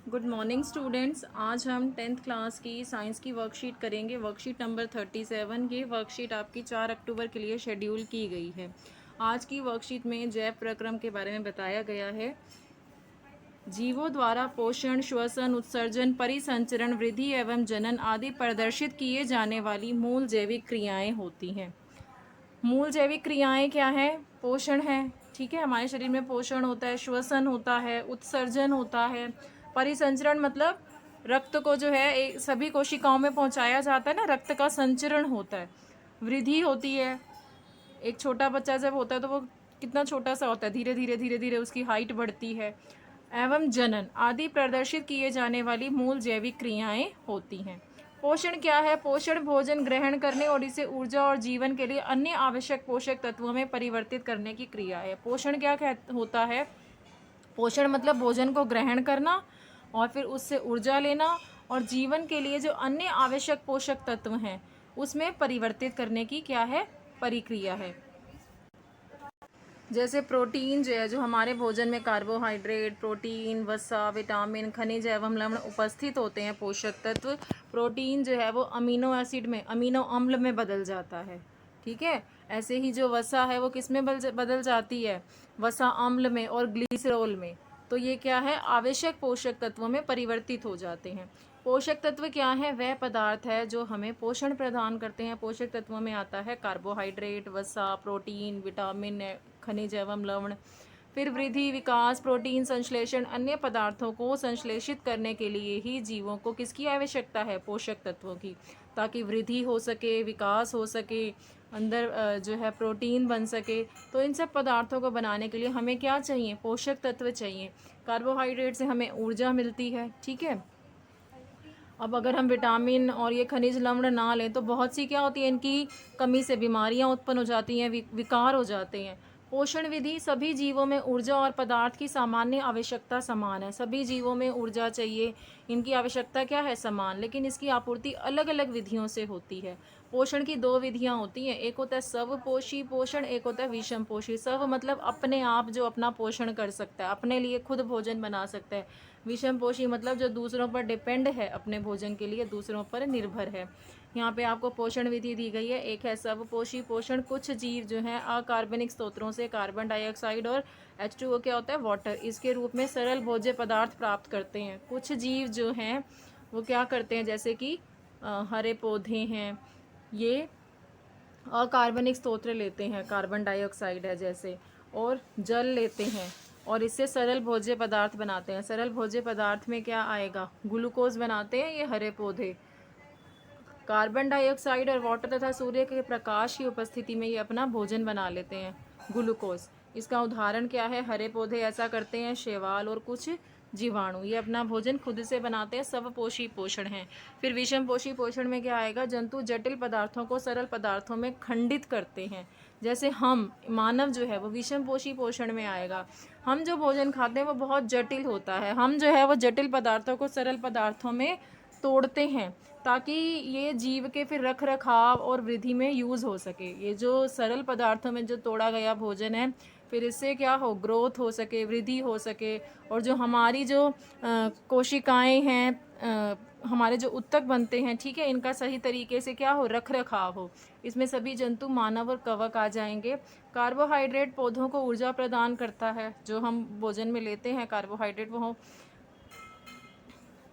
Good morning students. आज हम 10th class की साइंस की वर्कशीट करेंगे। Worksheet number 37। ये वर्कशीट आपकी 4 अक्टूबर के लिए शेड्यूल की गई है। आज की वर्कशीट में जैव प्रक्रम के बारे में बताया गया है। जीवों द्वारा पोषण, श्वसन, उत्सर्जन, परिसंचरण, वृद्धि एवं जनन आदि प्रदर्शित किए जाने वाली मूल जैविक क्रियाएं होती हैं। मूल जैविक क्रियाएं क्या है? पोषण है, ठीक है, हमारे शरीर में पोषण होता है, श्वसन होता है, उत्सर्जन होता है, परिसंचरण मतलब रक्त को जो है सभी कोशिकाओं में पहुंचाया जाता है ना, रक्त का संचरण होता है। वृद्धि होती है, एक छोटा बच्चा जब होता है तो वो कितना छोटा सा होता है, धीरे धीरे धीरे धीरे उसकी हाइट बढ़ती है। एवं जनन आदि प्रदर्शित किए जाने वाली मूल जैविक क्रियाएं होती हैं। पोषण क्या है? पोषण भोजन ग्रहण करने और इसे ऊर्जा और जीवन के लिए अन्य आवश्यक पोषक तत्वों में परिवर्तित करने की क्रिया है। पोषण क्या होता है? पोषण मतलब भोजन को ग्रहण करना और फिर उससे ऊर्जा लेना और जीवन के लिए जो अन्य आवश्यक पोषक तत्व हैं उसमें परिवर्तित करने की क्या है? परिक्रिया है। जैसे प्रोटीन जो है, जो हमारे भोजन में कार्बोहाइड्रेट, प्रोटीन, वसा, विटामिन, खनिज एवं लवण उपस्थित होते हैं। पोषक तत्व प्रोटीन जो है वो अमीनो एसिड में, अमीनो अम्ल में बदल जाता है, ठीक है। ऐसे ही जो वसा है वो किस में बदल जाती है? वसा अम्ल में और ग्लिसरॉल में। तो ये क्या है? आवश्यक पोषक तत्वों में परिवर्तित हो जाते हैं। पोषक तत्व क्या है? वह पदार्थ है जो हमें पोषण प्रदान करते हैं। पोषक तत्वों में आता है कार्बोहाइड्रेट, वसा, प्रोटीन, विटामिन, खनिज एवं लवण। फिर वृद्धि, विकास, प्रोटीन संश्लेषण, अन्य पदार्थों को संश्लेषित करने के लिए ही जीवों को किसकी आवश्यकता है? पोषक तत्वों की, ताकि वृद्धि हो सके, विकास हो सके, अंदर जो है प्रोटीन बन सके। तो इन सब पदार्थों को बनाने के लिए हमें क्या चाहिए? पोषक तत्व चाहिए। कार्बोहाइड्रेट से हमें ऊर्जा मिलती है, ठीक है। अब अगर हम विटामिन और ये खनिज लवण ना लें तो बहुत सी क्या होती है, इनकी कमी से बीमारियां उत्पन्न हो जाती हैं, विकार हो जाते हैं। पोषण विधि, सभी जीवों में ऊर्जा और पदार्थ की सामान्य आवश्यकता समान है। सभी जीवों में ऊर्जा चाहिए, इनकी आवश्यकता क्या है? समान, लेकिन इसकी आपूर्ति अलग अलग विधियों से होती है। पोषण की दो विधियां होती हैं, एक होता है स्वपोषी पोषण, एक होता है विषम पोषी। स्व मतलब अपने आप जो अपना पोषण कर सकता है, अपने लिए खुद भोजन बना सकता है। विषम पोषी मतलब जो दूसरों पर डिपेंड है, अपने भोजन के लिए दूसरों पर निर्भर है। यहाँ पे आपको पोषण विधि दी गई है। एक है स्वपोषी पोषण। कुछ जीव जो हैं अकार्बनिक स्रोतों से कार्बन डाइऑक्साइड और H2O क्या होता है? वाटर, इसके रूप में सरल भोज्य पदार्थ प्राप्त करते हैं। कुछ जीव जो हैं वो क्या करते हैं, जैसे कि हरे पौधे हैं, ये अकार्बनिक स्रोत लेते हैं, कार्बन डाइऑक्साइड है जैसे, और जल लेते हैं और इससे सरल भोज्य पदार्थ बनाते हैं। सरल भोज्य पदार्थ में क्या आएगा? ग्लूकोज बनाते हैं ये हरे पौधे। कार्बन डाइऑक्साइड और वाटर तथा सूर्य के प्रकाश की उपस्थिति में ये अपना भोजन बना लेते हैं, ग्लूकोज। इसका उदाहरण क्या है? हरे पौधे ऐसा करते हैं, शैवाल और कुछ जीवाणु, ये अपना भोजन खुद से बनाते हैं। स्वपोषी पोषण है। फिर विषम पोषी पोषण में क्या आएगा? जंतु जटिल पदार्थों को सरल पदार्थों में खंडित करते हैं। जैसे हम मानव जो है वो विषम पोषी पोषण में आएगा। हम जो भोजन खाते हैं वो बहुत जटिल होता है, हम जो है वो जटिल पदार्थों को सरल पदार्थों में तोड़ते हैं ताकि ये जीव के फिर रख रखाव और वृद्धि में यूज़ हो सके। ये जो सरल पदार्थों में जो तोड़ा गया भोजन है, फिर इससे क्या हो? ग्रोथ हो सके, वृद्धि हो सके, और जो हमारी जो कोशिकाएं हैं, हमारे जो उत्तक बनते हैं, ठीक है, इनका सही तरीके से क्या हो? रख रखाव हो। इसमें सभी जंतु, मानव और कवक आ जाएंगे। कार्बोहाइड्रेट पौधों को ऊर्जा प्रदान करता है। जो हम भोजन में लेते हैं कार्बोहाइड्रेट, वो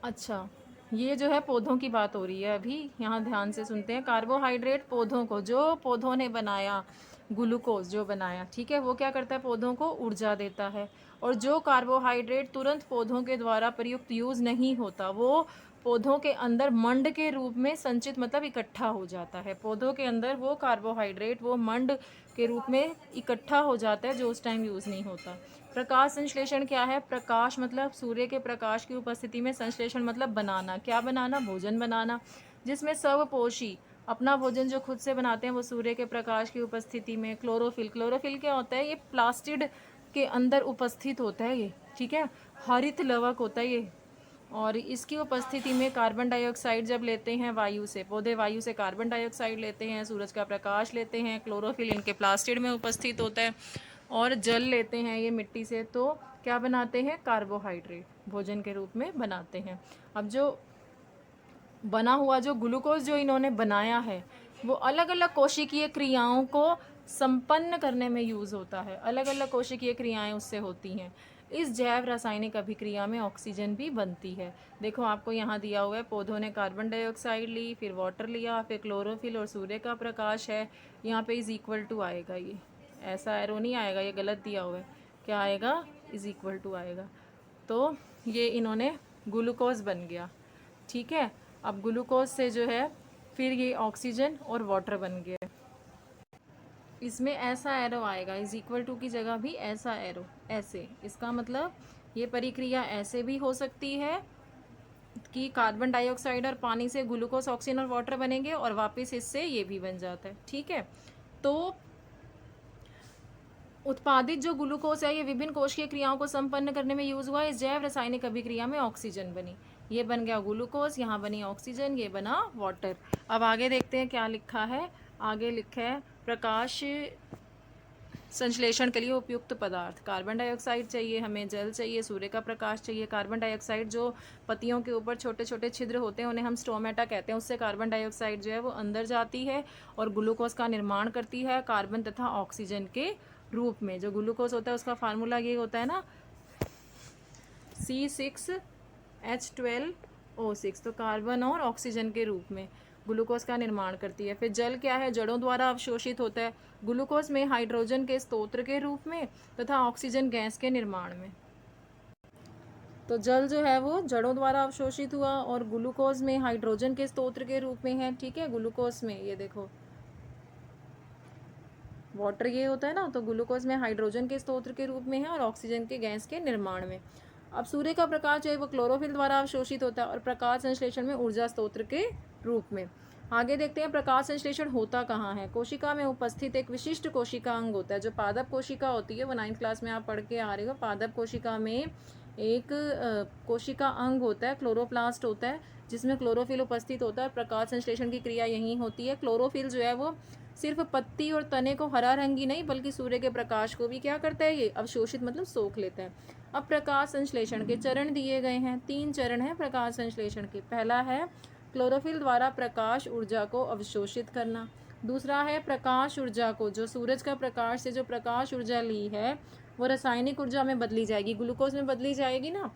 अच्छा, ये जो है पौधों की बात हो रही है अभी, यहाँ ध्यान से सुनते हैं। कार्बोहाइड्रेट पौधों को, जो पौधों ने बनाया, ग्लूकोज जो बनाया, ठीक है, वो क्या करता है? पौधों को ऊर्जा देता है। और जो कार्बोहाइड्रेट तुरंत पौधों के द्वारा प्रयुक्त यूज़ नहीं होता, वो पौधों के अंदर मंड के रूप में संचित मतलब इकट्ठा हो जाता है। पौधों के अंदर वो कार्बोहाइड्रेट वो मंड के रूप में इकट्ठा हो जाता है, जो उस टाइम यूज़ नहीं होता। प्रकाश संश्लेषण क्या है? प्रकाश मतलब सूर्य के प्रकाश की उपस्थिति में संश्लेषण मतलब बनाना। क्या बनाना? भोजन बनाना। जिसमें स्वपोषी अपना भोजन जो खुद से बनाते हैं वो सूर्य के प्रकाश की उपस्थिति में। क्लोरोफिल, क्लोरोफिल क्या होता है? ये प्लास्टिड के अंदर उपस्थित होता है ये, ठीक है, हरित लवक होता है ये। और इसकी उपस्थिति में कार्बन डाइऑक्साइड जब लेते हैं वायु से, पौधे वायु से कार्बन डाइऑक्साइड लेते हैं, सूरज का प्रकाश लेते हैं, क्लोरोफिल इनके प्लास्टिड में उपस्थित होता है, और जल लेते हैं ये मिट्टी से, तो क्या बनाते हैं? कार्बोहाइड्रेट। भोजन के रूप में बनाते हैं। अब जो बना हुआ जो ग्लूकोज जो इन्होंने बनाया है वो अलग अलग कोशिकीय क्रियाओं को संपन्न करने में यूज़ होता है। अलग अलग कोशिकीय क्रियाएं उससे होती हैं। इस जैव रासायनिक अभिक्रिया में ऑक्सीजन भी बनती है। देखो आपको यहाँ दिया हुआ है, पौधों ने कार्बन डाइऑक्साइड ली, फिर वाटर लिया, फिर क्लोरोफिल और सूर्य का प्रकाश है। यहाँ पे इज़ इक्वल टू आएगा, ये ऐसा एरो नहीं आएगा, ये गलत दिया हुआ है। क्या आएगा? इज़ इक्वल टू आएगा। तो ये इन्होंने ग्लूकोज बन गया। ठीक है, अब ग्लूकोज से जो है फिर ये ऑक्सीजन और वाटर बन गया। इसमें ऐसा एरो आएगा, इज इक्वल टू की जगह भी ऐसा एरो, ऐसे। इसका मतलब ये प्रक्रिया ऐसे भी हो सकती है कि कार्बन डाइऑक्साइड और पानी से ग्लूकोज, ऑक्सीजन और वाटर बनेंगे और वापस इससे ये भी बन जाता है। ठीक है, तो उत्पादित जो ग्लूकोज है ये विभिन्न कोशिकीय क्रियाओं को संपन्न करने में यूज हुआ। इस जैव रासायनिक अभिक्रिया में ऑक्सीजन बनी, ये बन गया ग्लूकोज, यहाँ बनी ऑक्सीजन, ये बना वाटर। अब आगे देखते हैं क्या लिखा है। आगे लिखा है प्रकाश संश्लेषण के लिए उपयुक्त पदार्थ। कार्बन डाइऑक्साइड चाहिए हमें, जल चाहिए, सूर्य का प्रकाश चाहिए। कार्बन डाइऑक्साइड जो पत्तियों के ऊपर छोटे छोटे छिद्र होते हैं उन्हें हम स्टोमेटा कहते हैं, उससे कार्बन डाइऑक्साइड जो है वो अंदर जाती है और ग्लूकोज का निर्माण करती है कार्बन तथा ऑक्सीजन के रूप में। जो ग्लूकोज होता है उसका फार्मूला ये होता है ना, C6H12O6, तो कार्बन और ऑक्सीजन के रूप में ग्लूकोज का निर्माण करती है। फिर जल क्या है? जड़ों द्वारा अवशोषित होता है ग्लूकोज में हाइड्रोजन के स्रोत के रूप में तथा ऑक्सीजन गैस के निर्माण में। तो जल जो है वो जड़ों द्वारा अवशोषित हुआ और ग्लूकोज में हाइड्रोजन के स्रोत के रूप में है। ठीक है, ग्लूकोज में ये देखो वाटर ये होता है ना, तो ग्लूकोज में हाइड्रोजन के स्रोत के रूप में है और ऑक्सीजन के गैस के निर्माण में। अब सूर्य का प्रकाश जो है वो क्लोरोफिल द्वारा अवशोषित होता है और प्रकाश संश्लेषण में ऊर्जा स्रोत के रूप में। आगे देखते हैं प्रकाश संश्लेषण होता कहाँ है। कोशिका में उपस्थित एक विशिष्ट कोशिका अंग होता है। जो पादप कोशिका होती है वो 9th क्लास में आप पढ़ के आ रहे हो। पादप कोशिका में एक कोशिका अंग होता है, क्लोरोप्लास्ट होता है, जिसमें क्लोरोफिल उपस्थित होता है। प्रकाश संश्लेषण की क्रिया यही होती है। क्लोरोफिल जो है वो सिर्फ पत्ती और तने को हरा रंग ही नहीं बल्कि सूर्य के प्रकाश को भी क्या करता है? ये अवशोषित मतलब सोख लेता है। अब प्रकाश संश्लेषण के चरण दिए गए हैं। 3 चरण हैं प्रकाश संश्लेषण के। पहला है क्लोरोफिल द्वारा प्रकाश ऊर्जा को अवशोषित करना। दूसरा है प्रकाश ऊर्जा को, जो सूरज का प्रकाश से जो प्रकाश ऊर्जा ली है वो रासायनिक ऊर्जा में बदली जाएगी, ग्लूकोज में बदली जाएगी ना।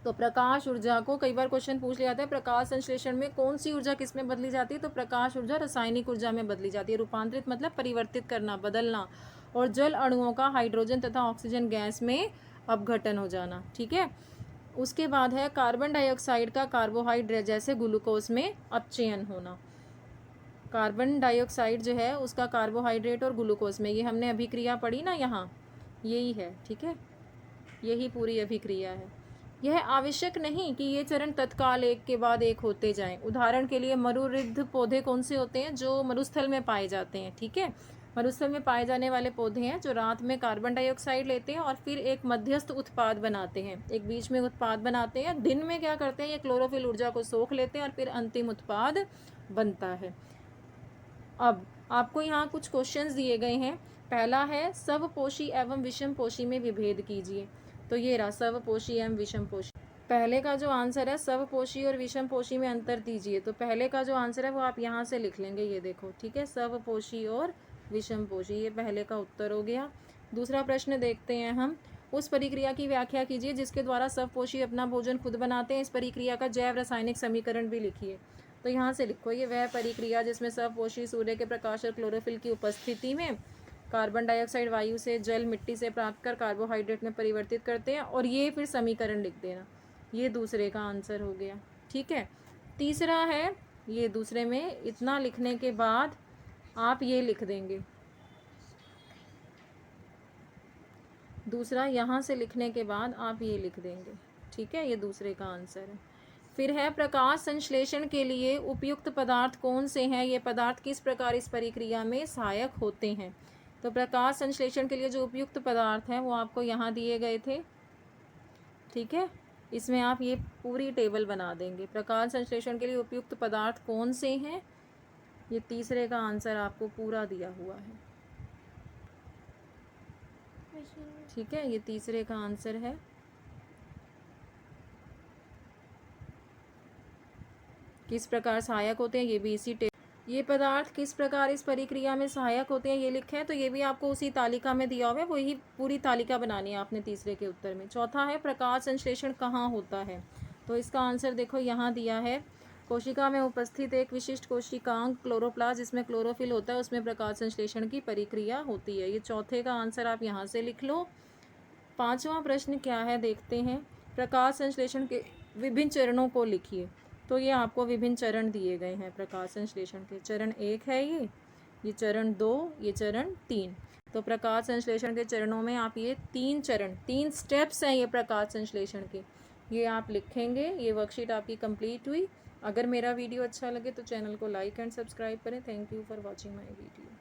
तो प्रकाश ऊर्जा को कई बार क्वेश्चन पूछ लिया जाता है, प्रकाश संश्लेषण में कौन सी ऊर्जा किस में बदली जाती है? तो प्रकाश ऊर्जा रासायनिक ऊर्जा में बदली जाती है। रूपांतरित मतलब परिवर्तित करना, बदलना। और जल अणुओं का हाइड्रोजन तथा ऑक्सीजन गैस में अपघटन हो जाना। ठीक है, उसके बाद है कार्बन डाइऑक्साइड का कार्बोहाइड्रेट जैसे ग्लूकोज में अपचयन होना। कार्बन डाइऑक्साइड जो है उसका कार्बोहाइड्रेट और ग्लूकोज में, ये हमने अभिक्रिया पढ़ी ना यहाँ, यही है। ठीक है, यही पूरी अभिक्रिया है। यह आवश्यक नहीं कि ये चरण तत्काल एक के बाद एक होते जाएं। उदाहरण के लिए मरुरिद्ध पौधे कौन से होते हैं? जो मरुस्थल में पाए जाते हैं। ठीक है, मरुस्थल में पाए जाने वाले पौधे हैं जो रात में कार्बन डाइऑक्साइड लेते हैं और फिर एक मध्यस्थ उत्पाद बनाते हैं, एक बीच में उत्पाद बनाते हैं। दिन में क्या करते हैं? ये क्लोरोफिल ऊर्जा को सोख लेते हैं और फिर अंतिम उत्पाद बनता है। अब आपको यहाँ कुछ क्वेश्चंस दिए गए हैं। पहला है स्वपोषी एवं विषमपोषी में विभेद कीजिए। तो ये रहा स्वपोषी एवं विषमपोषी। पहले का जो आंसर है स्वपोषी और विषमपोषी में अंतर दीजिए। तो पहले का जो आंसर है वो आप यहाँ से लिख लेंगे, ये देखो। ठीक है, स्वपोषी और विषमपोषी, ये पहले का उत्तर हो गया। दूसरा प्रश्न देखते हैं हम। उस प्रक्रिया की व्याख्या कीजिए जिसके द्वारा स्वपोषी अपना भोजन खुद बनाते हैं। इस प्रक्रिया का जैव रासायनिक समीकरण भी लिखिए। तो यहाँ से लिखो, ये वह प्रक्रिया जिसमें स्वपोषी सूर्य के प्रकाश और क्लोरोफिल की उपस्थिति में कार्बन डाइऑक्साइड वायु से, जल मिट्टी से प्राप्त कर कार्बोहाइड्रेट में परिवर्तित करते हैं। और ये फिर समीकरण लिख देना, ये दूसरे का आंसर हो गया। ठीक है, तीसरा है, ये दूसरे में इतना लिखने के बाद आप ये लिख देंगे, दूसरा यहाँ से लिखने के बाद आप ये लिख देंगे। ठीक है, ये दूसरे का आंसर है। फिर है प्रकाश संश्लेषण के लिए उपयुक्त पदार्थ कौन से हैं? ये पदार्थ किस प्रकार इस प्रक्रिया में सहायक होते हैं? तो प्रकाश संश्लेषण के लिए जो उपयुक्त पदार्थ हैं वो आपको यहाँ दिए गए थे। ठीक है, इसमें आप ये पूरी टेबल बना देंगे। प्रकाश संश्लेषण के लिए उपयुक्त पदार्थ कौन से हैं, ये तीसरे का आंसर आपको पूरा दिया हुआ है। ठीक है, ये तीसरे का आंसर है। किस प्रकार सहायक होते हैं, ये भी इसी ये पदार्थ किस प्रकार इस प्रक्रिया में सहायक होते हैं, ये लिखे हैं, तो ये भी आपको उसी तालिका में दिया हुआ है, वही पूरी तालिका बनानी है आपने तीसरे के उत्तर में। चौथा है प्रकाश संश्लेषण कहाँ होता है, तो इसका आंसर देखो यहाँ दिया है, कोशिका में उपस्थित एक विशिष्ट कोशिकांग क्लोरोप्लास्ट जिसमें क्लोरोफिल होता है उसमें प्रकाश संश्लेषण की प्रक्रिया होती है। ये चौथे का आंसर आप यहाँ से लिख लो। पांचवा प्रश्न क्या है देखते हैं, प्रकाश संश्लेषण के विभिन्न चरणों को लिखिए। तो ये आपको विभिन्न चरण दिए गए हैं प्रकाश संश्लेषण के। चरण 1 है ये चरण 2, ये चरण 3। तो प्रकाश संश्लेषण के चरणों में आप ये 3 स्टेप्स हैं ये प्रकाश संश्लेषण के, ये आप लिखेंगे। ये वर्कशीट आपकी कंप्लीट हुई। अगर मेरा वीडियो अच्छा लगे तो चैनल को लाइक एंड सब्सक्राइब करें। Thank you for watching my video.